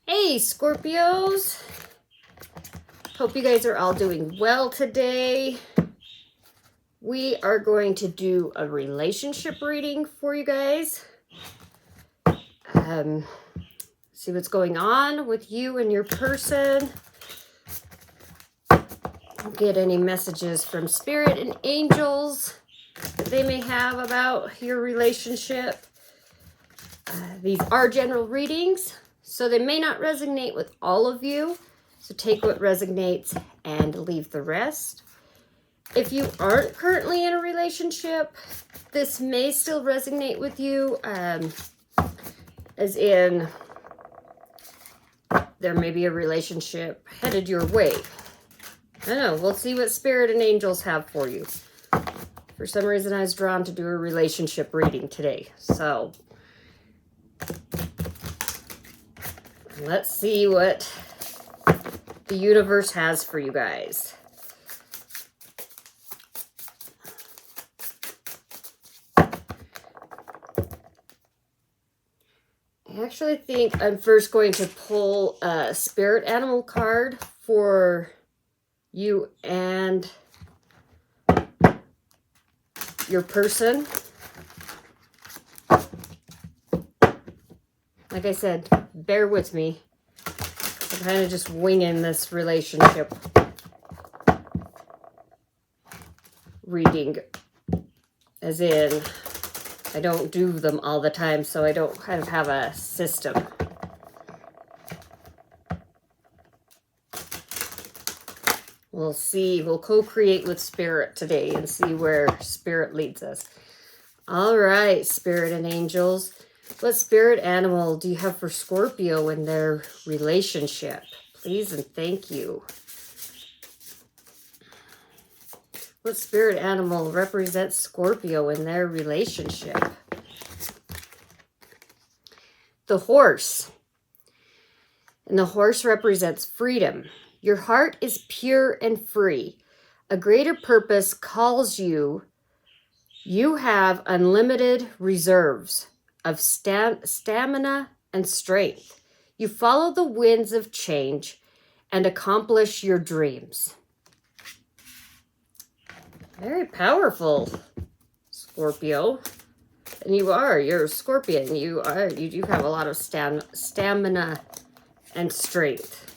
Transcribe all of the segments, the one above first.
Hey, Scorpios. Hope you guys are all doing well today. We are going to do a relationship reading for you guys. See what's going on with you and your person. Get any messages from spirit and angels that they may have about your relationship. These are general readings, so they may not resonate with all of you. So take what resonates and leave the rest. If you aren't currently in a relationship, this may still resonate with you, as in there may be a relationship headed your way. I don't know. We'll see what spirit and angels have for you. For some reason, I was drawn to do a relationship reading today. So let's see what the universe has for you guys. I actually think I'm first going to pull a spirit animal card for you and your person. Like I said, bear with me. I'm kind of just winging this relationship reading, as in I don't do them all the time, so I don't kind of have a system. We'll see. We'll co-create with spirit today and see where spirit leads us. All right, spirit and angels. What spirit animal do you have for Scorpio in their relationship? Please and thank you. What spirit animal represents Scorpio in their relationship? The horse. And the horse represents freedom. Your heart is pure and free. A greater purpose calls you. You have unlimited reserves of stamina and strength. You follow the winds of change and accomplish your dreams. Very powerful, Scorpio. And you're a Scorpion. You do have a lot of stamina and strength.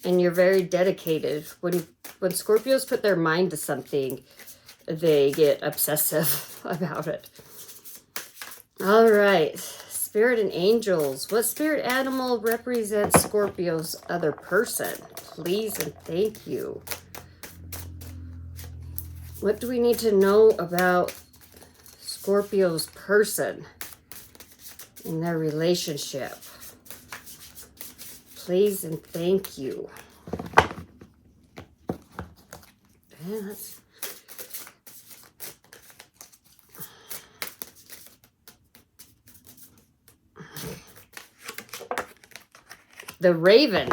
And you're very dedicated. When Scorpios put their mind to something, they get obsessive about it. All right, spirit and angels. What spirit animal represents Scorpio's other person? Please and thank you. What do we need to know about Scorpio's person in their relationship? Please and thank you. Yeah, the Raven,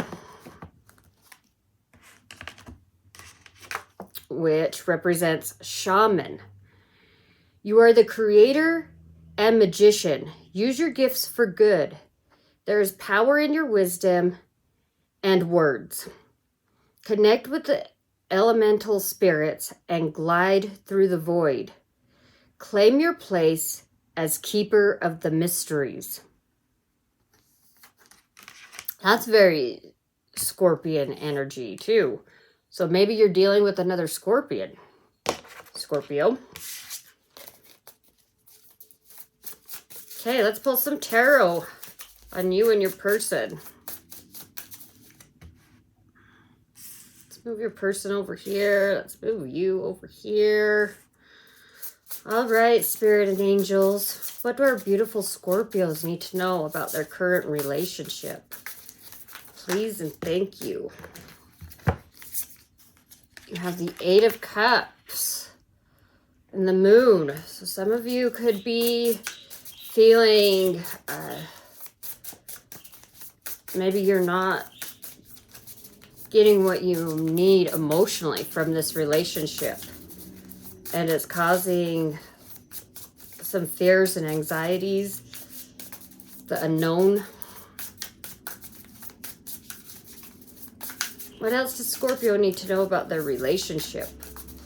which represents shaman. You are the creator and magician. Use your gifts for good. There is power in your wisdom and words. Connect with the elemental spirits and glide through the void. Claim your place as keeper of the mysteries. That's very Scorpion energy too. So maybe you're dealing with another Scorpion, Scorpio. Okay, let's pull some tarot on you and your person. Let's move your person over here. Let's move you over here. All right, spirit and angels. What do our beautiful Scorpios need to know about their current relationship? Please and thank you. You have the Eight of Cups and the Moon. So some of you could be feeling maybe you're not getting what you need emotionally from this relationship. And it's causing some fears and anxieties. the unknown. What else does Scorpio need to know about their relationship?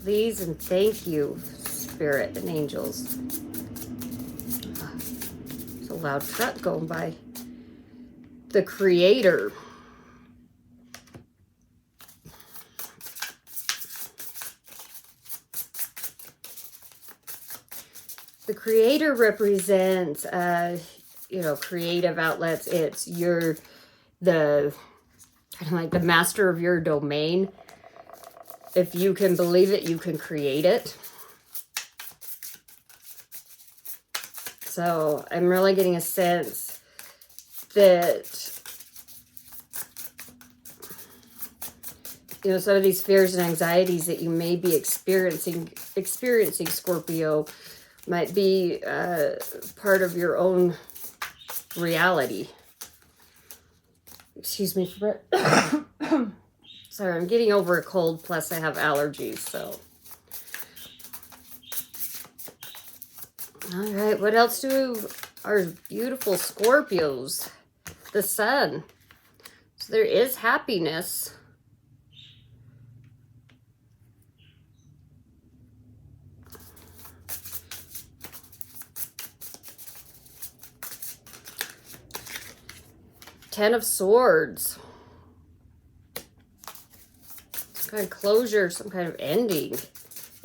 Please and thank you, Spirit and angels. It's a loud truck going by. The Creator. The Creator represents, you know, creative outlets. It's you're the kind of like the master of your domain. If you can believe it, you can create it. So I'm really getting a sense that, you know, some of these fears and anxieties that you may be experiencing, Scorpio, might be part of your own reality. Excuse me for sorry, I'm getting over a cold, plus I have allergies, so. All right, what else do our beautiful Scorpios? The Sun. So there is happiness. Ten of Swords. Some kind of closure, some kind of ending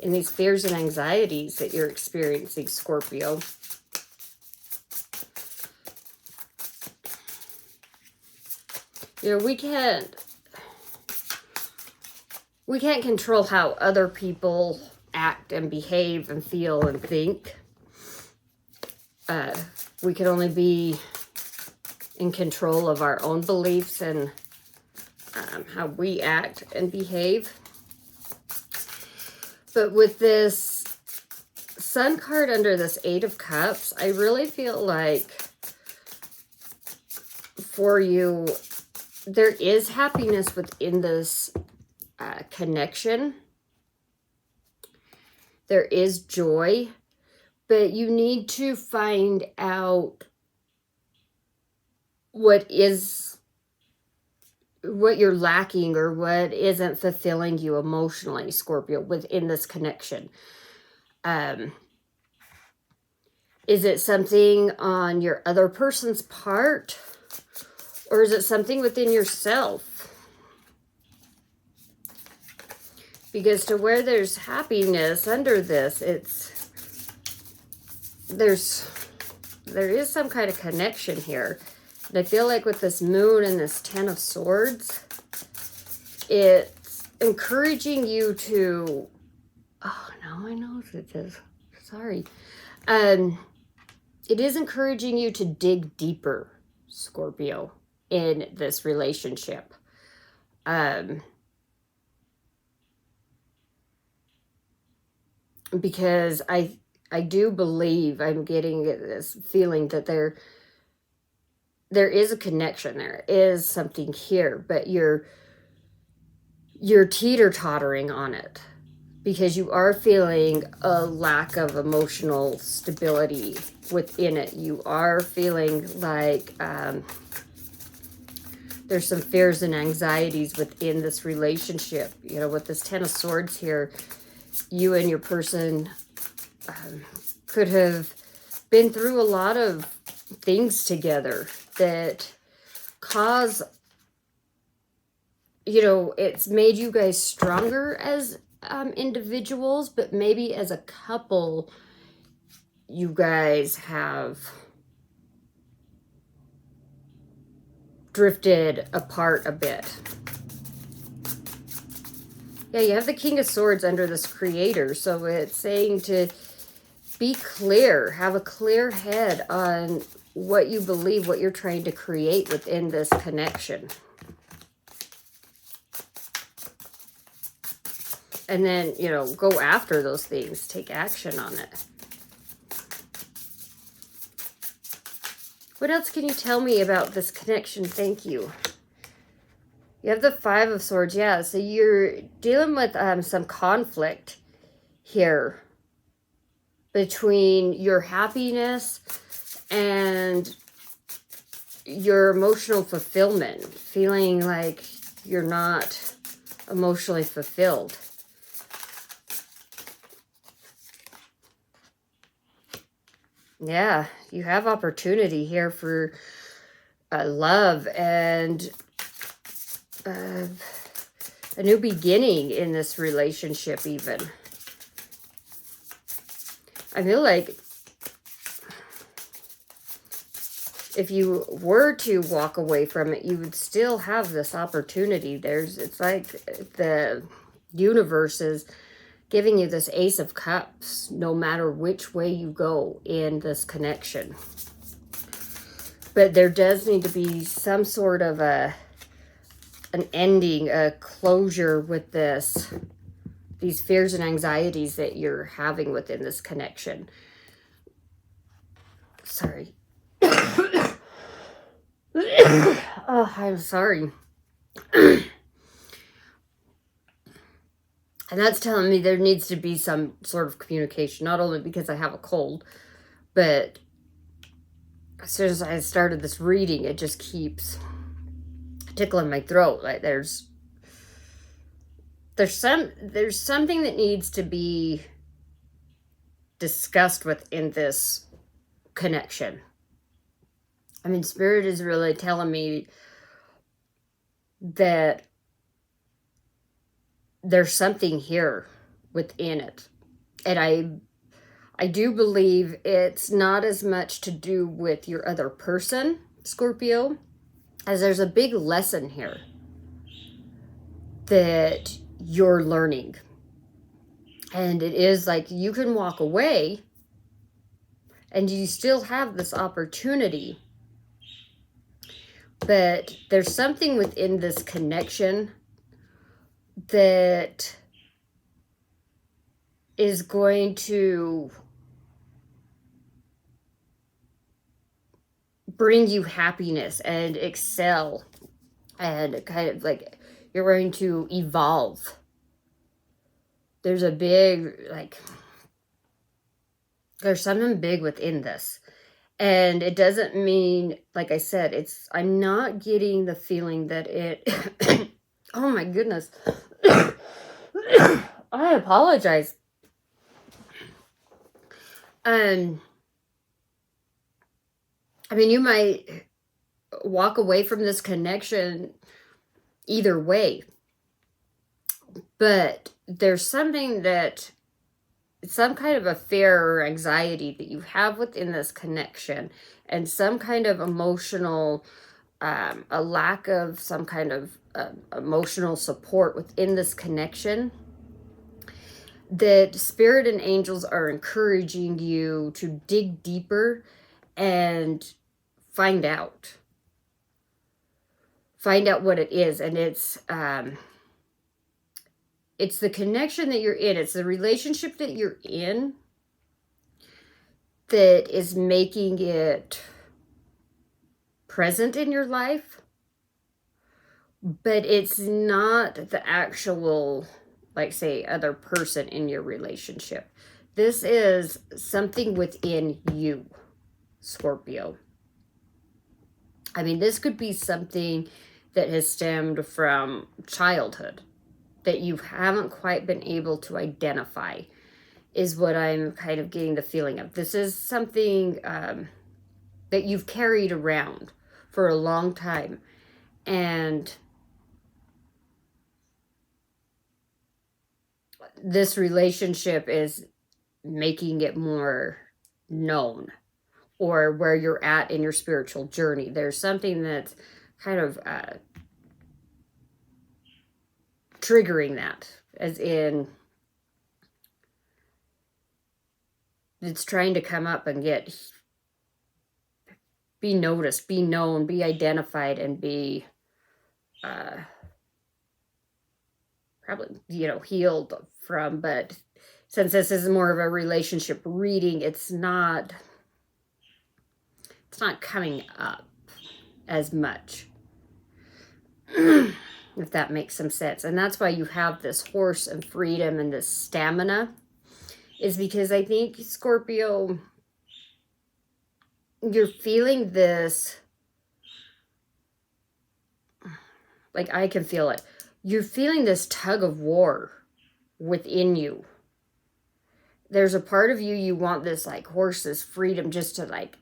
in these fears and anxieties that you're experiencing, Scorpio. You know, we can't control how other people act and behave and feel and think. We can only be in control of our own beliefs and how we act and behave. But with this Sun card under this Eight of Cups, I really feel like for you, there is happiness within this connection. There is joy, but you need to find out what you're lacking or what isn't fulfilling you emotionally, Scorpio, within this connection. Is it something on your other person's part, or is it something within yourself? Because to where there's happiness under this, there is some kind of connection here. And I feel like with this Moon and this Ten of Swords, it's encouraging you to, oh, now my nose it is, sorry. It is encouraging you to dig deeper, Scorpio, in this relationship. Because I do believe, I'm getting this feeling that there is a connection, there is something here, but you're teeter-tottering on it because you are feeling a lack of emotional stability within it. You are feeling like there's some fears and anxieties within this relationship. You know, with this Ten of Swords here, you and your person could have been through a lot of things together that cause, you know, it's made you guys stronger as individuals, but maybe as a couple, you guys have drifted apart a bit. Yeah, you have the King of Swords under this Creator, so it's saying to be clear, have a clear head on what you believe, what you're trying to create within this connection. And then, you know, go after those things. Take action on it. What else can you tell me about this connection? Thank you. You have the Five of Swords. Yeah, so you're dealing with some conflict here between your happiness and your emotional fulfillment, feeling like you're not emotionally fulfilled. Yeah, you have opportunity here for love and a new beginning in this relationship even. I feel like if you were to walk away from it, you would still have this opportunity. It's like the universe is giving you this Ace of Cups, no matter which way you go in this connection. But there does need to be some sort of an ending, a closure with these fears and anxieties that you're having within this connection. Sorry. Oh, I'm sorry. And that's telling me there needs to be some sort of communication, not only because I have a cold, but as soon as I started this reading, it just keeps tickling my throat. Like there's something that needs to be discussed within this connection. I mean, Spirit is really telling me that there's something here within it. And I do believe it's not as much to do with your other person, Scorpio, as there's a big lesson here that you're learning. And it is like you can walk away and you still have this opportunity. But there's something within this connection that is going to bring you happiness and excel, and kind of like you're going to evolve. There's a big, like, there's something big within this. And it doesn't mean, like I said, I'm not getting the feeling that it, oh my goodness. I apologize. I mean, you might walk away from this connection either way. But there's something that, some kind of a fear or anxiety that you have within this connection, and some kind of emotional, a lack of some kind of emotional support within this connection, that Spirit and angels are encouraging you to dig deeper and find out what it is. And it's the connection that you're in. It's the relationship that you're in that is making it present in your life. But it's not the actual, like, say, other person in your relationship. This is something within you, Scorpio. I mean, this could be something that has stemmed from childhood that you haven't quite been able to identify, is what I'm kind of getting the feeling of. This is something that you've carried around for a long time. And this relationship is making it more known, or where you're at in your spiritual journey. There's something that's kind of triggering that, as in it's trying to come up and be noticed, be known, be identified, and be probably, healed from. But since this is more of a relationship reading, it's not coming up as much. If that makes some sense. And that's why you have this horse and freedom and this stamina, is because I think, Scorpio, you're feeling this like I can feel it. You're feeling this tug of war within you. There's a part of you, you want this like horse, this freedom just to like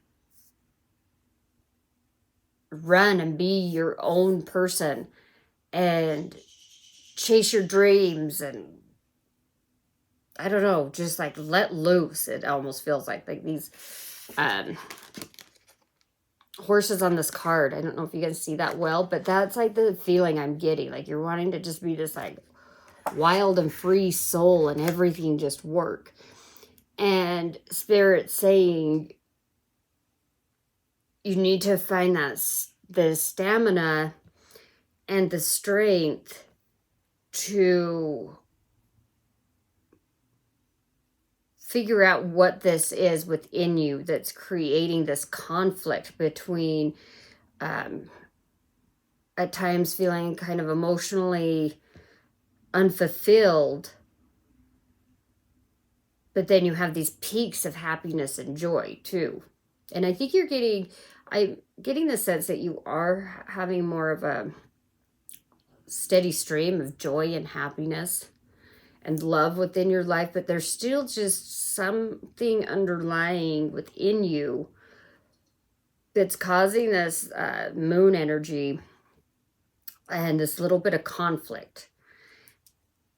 run and be your own person and chase your dreams and I don't know, just like let loose. It almost feels like these horses on this card. I don't know if you guys see that well, but that's like the feeling I'm getting. Like you're wanting to just be this like wild and free soul and everything just work. And Spirit saying you need to find the stamina and the strength to figure out what this is within you that's creating this conflict between at times feeling kind of emotionally unfulfilled, but then you have these peaks of happiness and joy too. And I think I'm getting the sense that you are having more of a steady stream of joy and happiness and love within your life, but there's still just something underlying within you that's causing this moon energy and this little bit of conflict.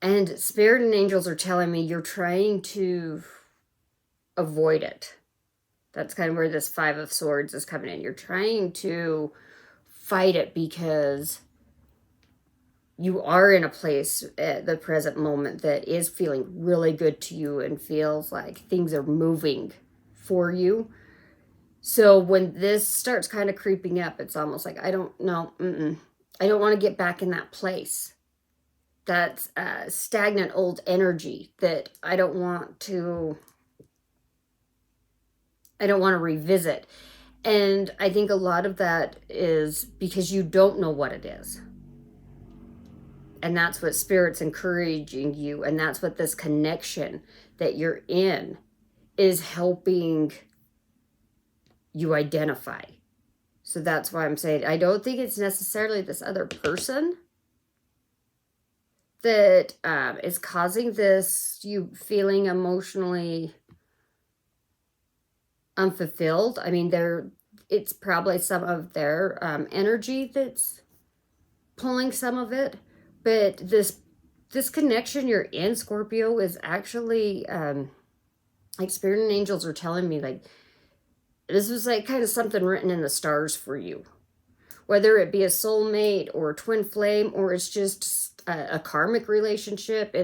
And Spirit and angels are telling me you're trying to avoid it. That's kind of where this 5 of Swords is coming in. You're trying to fight it because you are in a place at the present moment that is feeling really good to you and feels like things are moving for you. So when this starts kind of creeping up, it's almost like, I don't know, I don't want to get back in that place. That's stagnant old energy that I don't want to revisit. And I think a lot of that is because you don't know what it is. And that's what Spirit's encouraging you. And that's what this connection that you're in is helping you identify. So that's why I'm saying, I don't think it's necessarily this other person that is causing this, you feeling emotionally unfulfilled. I mean, it's probably some of their energy that's pulling some of it. But this connection you're in, Scorpio, is actually, like Spirit and angels are telling me, like, this was like kind of something written in the stars for you. Whether it be a soulmate or a twin flame, or it's just a karmic relationship,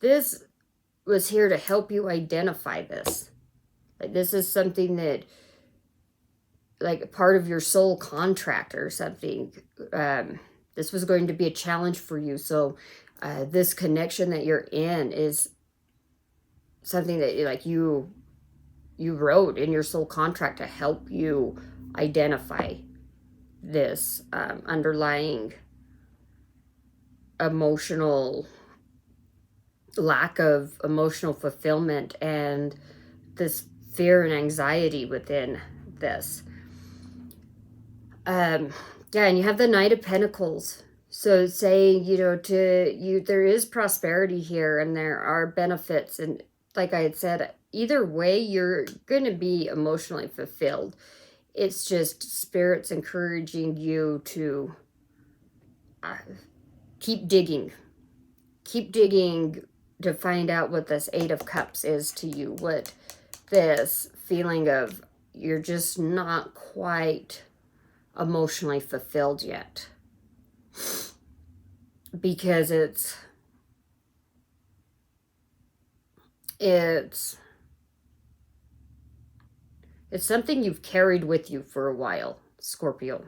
this was here to help you identify this. Like, this is something that, like, part of your soul contract or something. This was going to be a challenge for you. So this connection that you're in is something that, like, you wrote in your soul contract to help you identify this underlying emotional lack of emotional fulfillment and this fear and anxiety within this. Yeah, and you have the Knight of Pentacles. So saying, there is prosperity here and there are benefits. And like I had said, either way, you're going to be emotionally fulfilled. It's just Spirit's encouraging you to keep digging. Keep digging to find out what this 8 of Cups is to you. What this feeling of you're just not quite emotionally fulfilled yet. Because it's something you've carried with you for a while, Scorpio.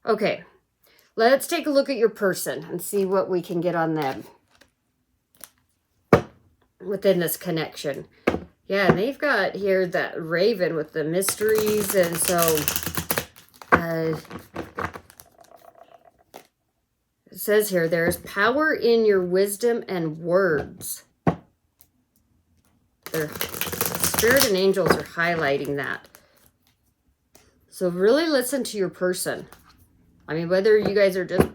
Okay, let's take a look at your person and see what we can get on them within this connection. Yeah, and they've got here that Raven with the mysteries, and so it says here, there's power in your wisdom and words. Spirit and angels are highlighting that. So really listen to your person. I mean, whether you guys are just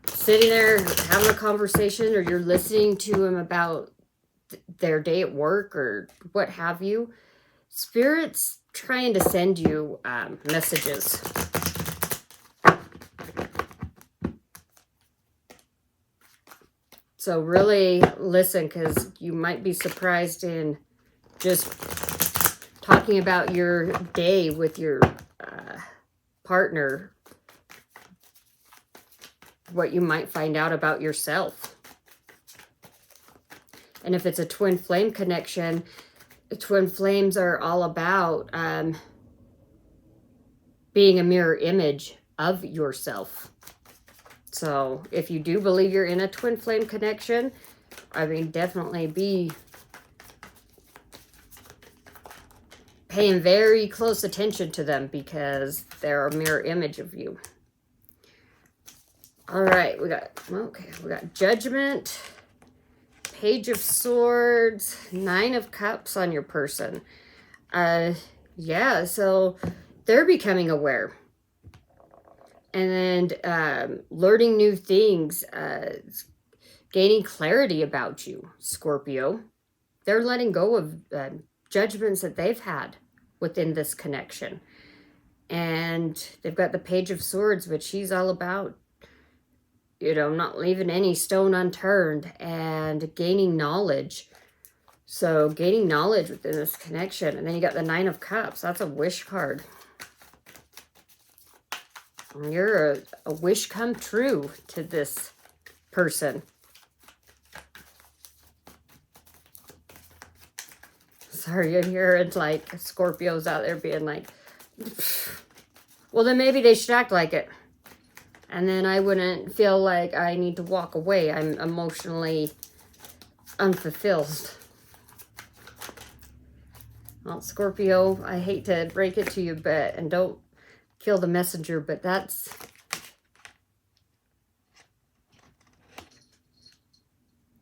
sitting there having a conversation or you're listening to them about their day at work or what have you, Spirit's trying to send you messages. So really listen, because you might be surprised in just talking about your day with your partner, what you might find out about yourself. And if it's a twin flame connection, twin flames are all about being a mirror image of yourself. So if you do believe you're in a twin flame connection, I mean, definitely be paying very close attention to them, because they're a mirror image of you. All right, we got Judgment, Page of Swords, 9 of Cups on your person. Yeah, so they're becoming aware. And learning new things, gaining clarity about you, Scorpio. They're letting go of judgments that they've had within this connection. And they've got the Page of Swords, which he's all about, you know, not leaving any stone unturned and gaining knowledge. So gaining knowledge within this connection. And then you got the 9 of Cups. That's a wish card. You're a wish come true to this person. Sorry, you're hearing like Scorpios out there being like, well, then maybe they should act like it. And then I wouldn't feel like I need to walk away. I'm emotionally unfulfilled. Well, Scorpio, I hate to break it to you, and don't kill the messenger, but that's...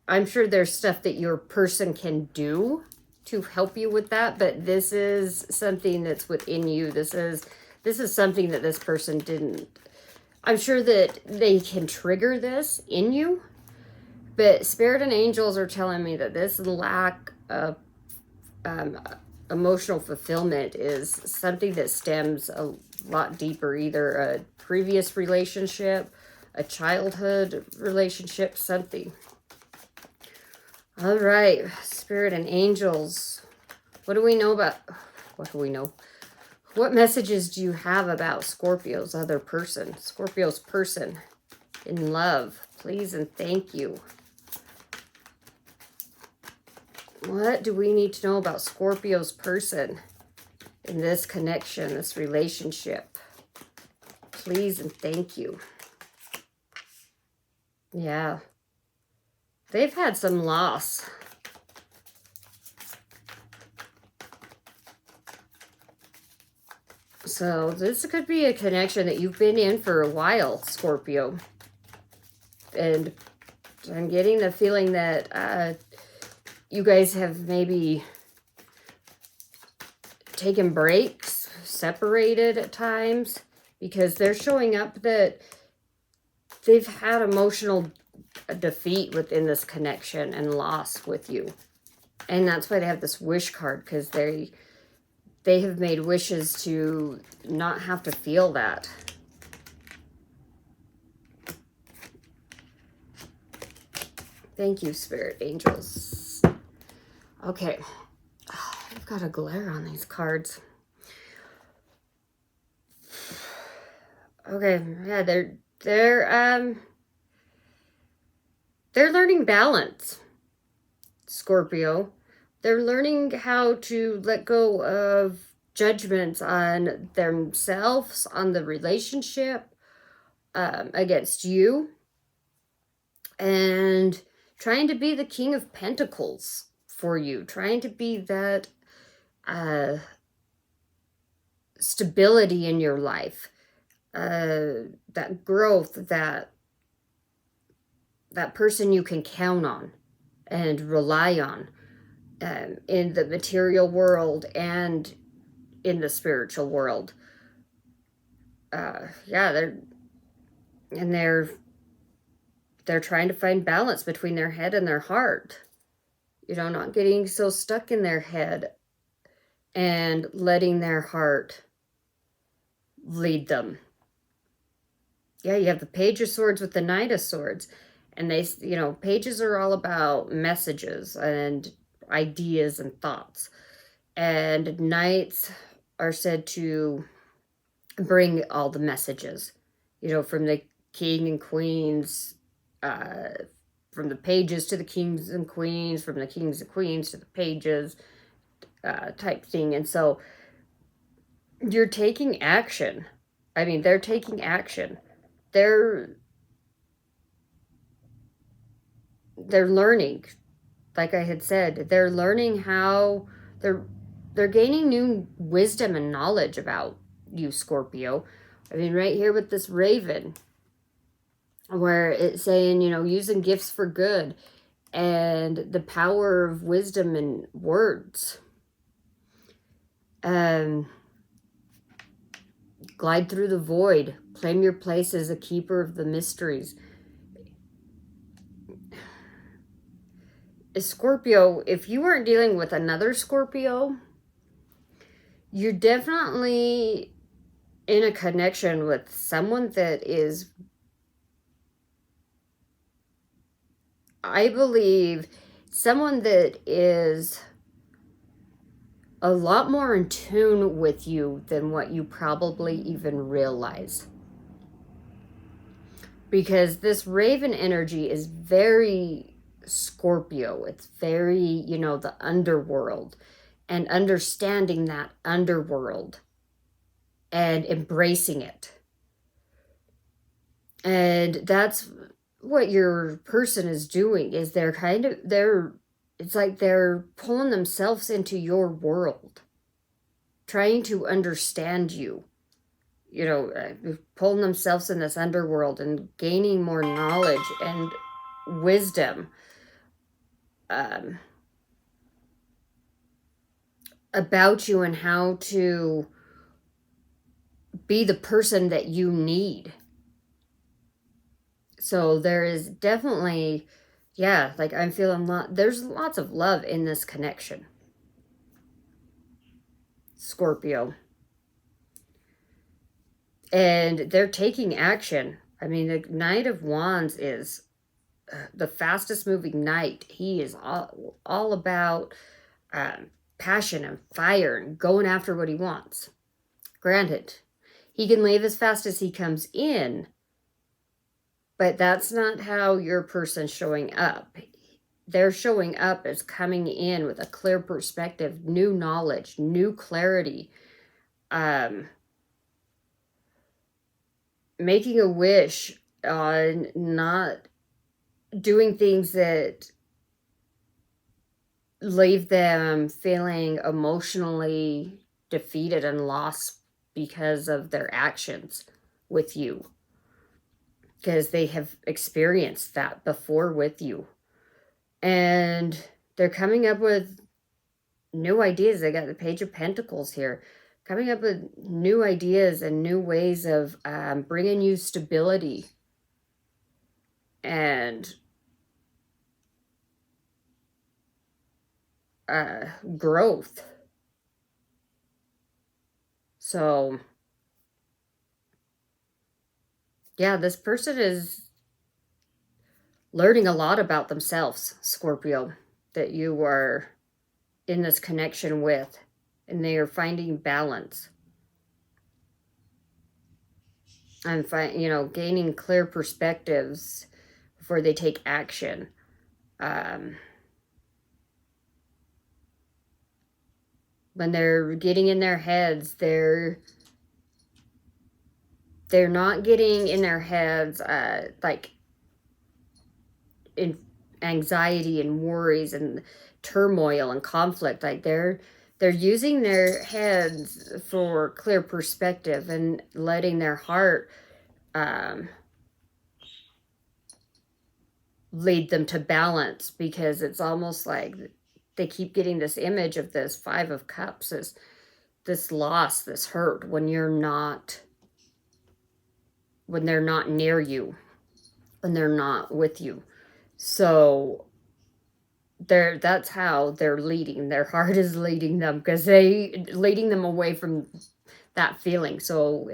I'm sure there's stuff that your person can do to help you with that, but this is something that's within you. This is something that this person didn't... I'm sure that they can trigger this in you, but Spirit and angels are telling me that this lack of emotional fulfillment is something that stems a lot deeper, either a previous relationship, a childhood relationship, something. All right, Spirit and angels, what do we know about, what messages do you have about Scorpio's other person, Scorpio's person in love, please and thank you? What do we need to know about Scorpio's person in this connection, this relationship? Please and thank you. Yeah. They've had some loss. So this could be a connection that you've been in for a while, Scorpio. And I'm getting the feeling that you guys have maybe taken breaks, separated at times, because they're showing up that they've had emotional defeat within this connection and loss with you. And that's why they have this wish card, because they have made wishes to not have to feel that. Thank you, Spirit Angels. Okay. I've got a glare on these cards. Okay, yeah, they're learning balance, Scorpio. They're learning how to let go of judgments on themselves, on the relationship, against you, and trying to be the King of Pentacles for you, trying to be that stability in your life, that growth, that person you can count on and rely on in the material world and in the spiritual world. yeah, they're trying to find balance between their head and their heart. You know, not getting so stuck in their head and letting their heart lead them. Yeah, you have the Page of Swords with the Knight of Swords. And they, you know, pages are all about messages and ideas and thoughts. And knights are said to bring all the messages, you know, from the king and queens, from the pages to the kings and queens, from the kings and queens to the pages, type thing. And so you're taking action. I mean, they're taking action. They're learning. Like I had said, they're learning how they're gaining new wisdom and knowledge about you, Scorpio. I mean, right here with this raven, where it's saying, you know, using gifts for good and the power of wisdom and words. Glide through the void. Claim your place as a keeper of the mysteries. Scorpio, if you weren't dealing with another Scorpio, you're definitely in a connection with someone that is, I believe, someone that is a lot more in tune with you than what you probably even realize. Because this raven energy is very Scorpio. It's very, you know, the underworld, and understanding that underworld and embracing it. And that's what your person is doing, is it's like they're pulling themselves into your world, trying to understand you, you know, pulling themselves in this underworld and gaining more knowledge and wisdom about you and how to be the person that you need. So there is definitely, yeah, like I'm feeling there's lots of love in this connection, Scorpio. And they're taking action. I mean, the Knight of Wands is the fastest moving knight. He is all about passion and fire and going after what he wants. Granted, he can leave as fast as he comes in, but that's not how your person's showing up. They're showing up as coming in with a clear perspective, new knowledge, new clarity, making a wish on not doing things that leave them feeling emotionally defeated and lost because of their actions with you. Because they have experienced that before with you. And they're coming up with new ideas. They got the Page of Pentacles here. Coming up with new ideas and new ways of bringing you stability and growth. So, yeah, this person is learning a lot about themselves, Scorpio, that you are in this connection with, and they are finding balance. And you know, gaining clear perspectives before they take action. When they're getting in their heads, they're not getting in their heads like in anxiety and worries and turmoil and conflict. Like they're using their heads for clear perspective and letting their heart lead them to balance, because it's almost like they keep getting this image of this Five of Cups, this loss, this hurt, when you're not when they're not near you, when they're not with you. So that's how they're leading. Their heart is leading them, because leading them away from that feeling. So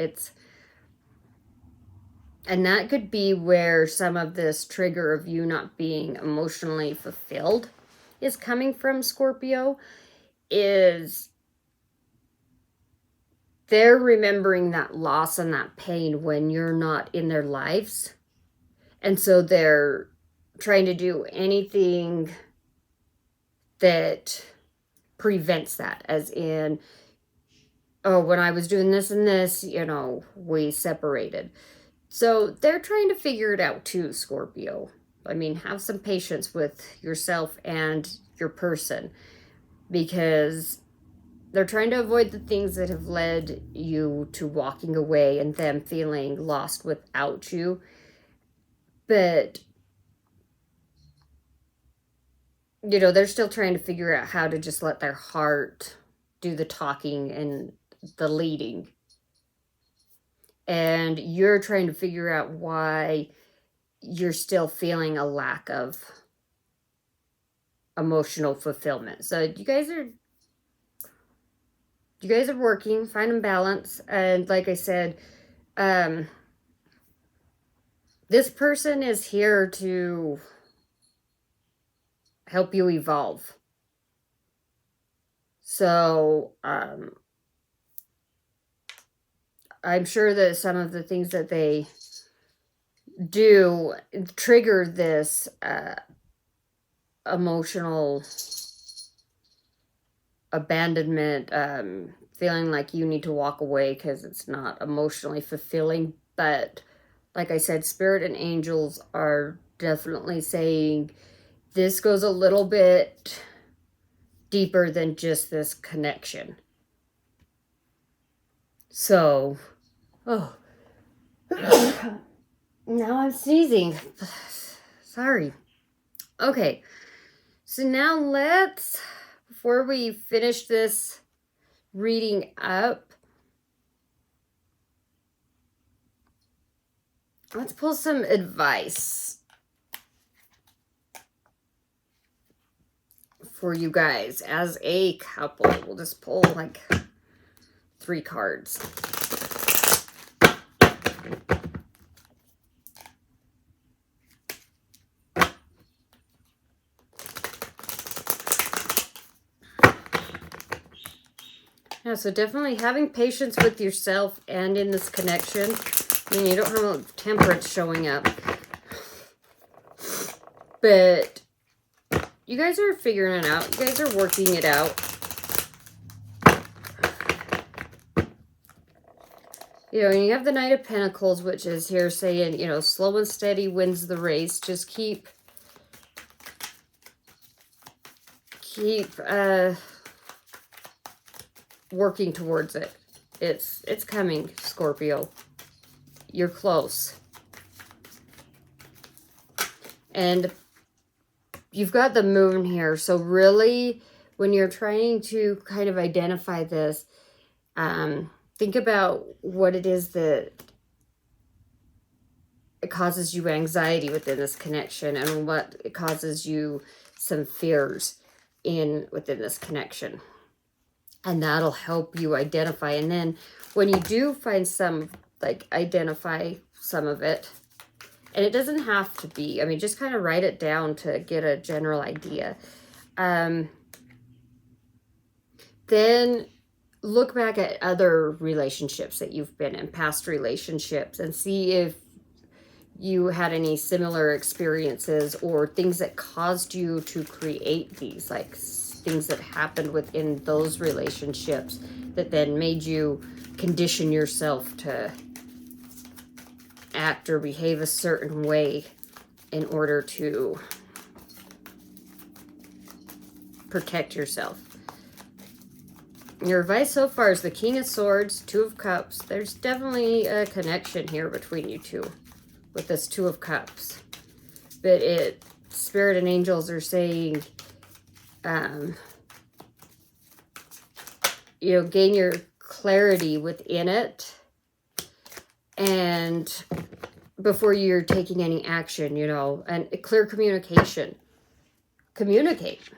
and that could be where some of this trigger of you not being emotionally fulfilled is coming from, Scorpio, is they're remembering that loss and that pain when you're not in their lives. And so they're trying to do anything that prevents that, as in, oh, when I was doing this and this, you know, we separated. So they're trying to figure it out too, Scorpio. I mean, have some patience with yourself and your person, because they're trying to avoid the things that have led you to walking away and them feeling lost without you. But, you know, they're still trying to figure out how to just let their heart do the talking and the leading. And you're trying to figure out why you're still feeling a lack of emotional fulfillment. So you guys are working, finding balance. And like I said, this person is here to help you evolve. So I'm sure that some of the things that they do trigger this emotional abandonment, feeling like you need to walk away because it's not emotionally fulfilling. But like I said, spirit and angels are definitely saying this goes a little bit deeper than just this connection. So, oh, now I'm sneezing. Sorry. Okay, so now before we finish this reading up, let's pull some advice for you guys as a couple. We'll just pull like 3 cards. Yeah, so definitely having patience with yourself and in this connection. I mean, you don't have temperance showing up. But you guys are figuring it out. You guys are working it out. You know, and you have the Knight of Pentacles, which is here saying, you know, slow and steady wins the race. Just keep working towards it. It's coming, Scorpio. You're close. And you've got the moon here. So really, when you're trying to kind of identify this, think about what it is that it causes you anxiety within this connection, and what it causes you some fears within this connection. And that'll help you identify. And then when you do find identify some of it, and it doesn't have to be, I mean, just kind of write it down to get a general idea. Then look back at other relationships that you've been in, past relationships, and see if you had any similar experiences or things that caused you to create these, like things that happened within those relationships that then made you condition yourself to act or behave a certain way in order to protect yourself. Your advice so far is the King of Swords, 2 of Cups. There's definitely a connection here between you two with this 2 of Cups. But Spirit and angels are saying, you know, gain your clarity within it. and before you're taking any action, you know, and clear communication. Communicate.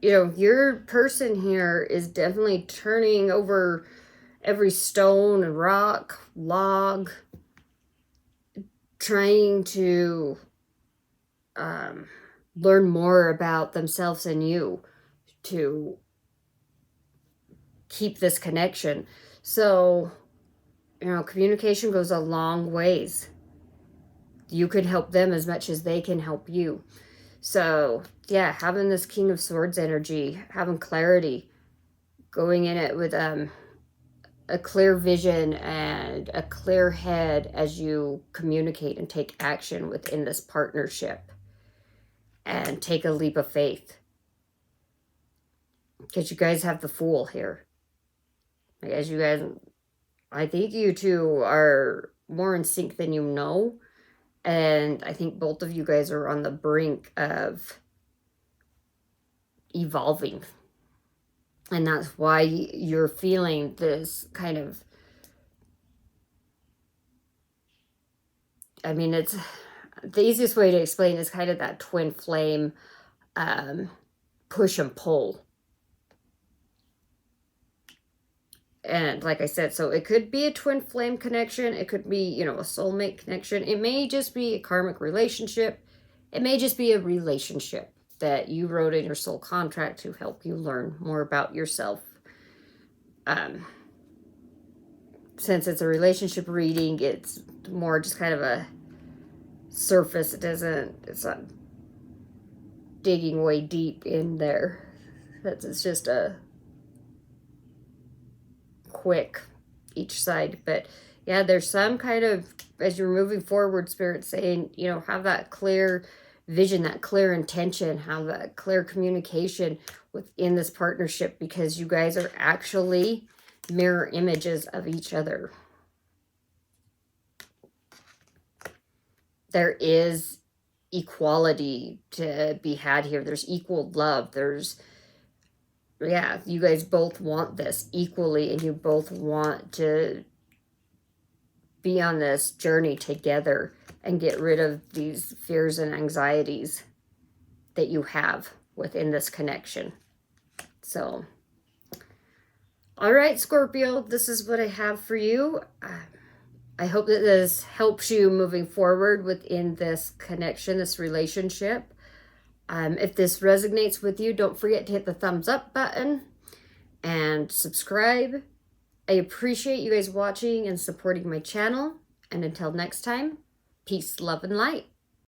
You know, your person here is definitely turning over every stone, rock, log, trying to learn more about themselves and you to keep this connection. So, you know, communication goes a long ways. You can help them as much as they can help you. So, yeah, having this King of Swords energy, having clarity, going in it with a clear vision and a clear head as you communicate and take action within this partnership and take a leap of faith. Because you guys have the Fool here. As you guys, I think you two are more in sync than you know. And I think both of you guys are on the brink of evolving. And that's why you're feeling this kind of, I mean, it's the easiest way to explain is kind of that twin flame push and pull. And like I said, so it could be a twin flame connection. It could be, you know, a soulmate connection. It may just be a karmic relationship. It may just be a relationship that you wrote in your soul contract to help you learn more about yourself. Since it's a relationship reading, it's more just kind of a surface. It's not digging way deep in there. It's just a quick each side. But yeah, there's some kind of, as you're moving forward, Spirit saying, you know, have that clear vision, that clear intention, have that clear communication within this partnership, because you guys are actually mirror images of each other. There is equality to be had here. There's equal love. There's, yeah, you guys both want this equally, and you both want to be on this journey together and get rid of these fears and anxieties that you have within this connection. So, all right, Scorpio, this is what I have for you. I hope that this helps you moving forward within this connection, this relationship. If this resonates with you, don't forget to hit the thumbs up button and subscribe. I appreciate you guys watching and supporting my channel. And until next time, peace, love, and light.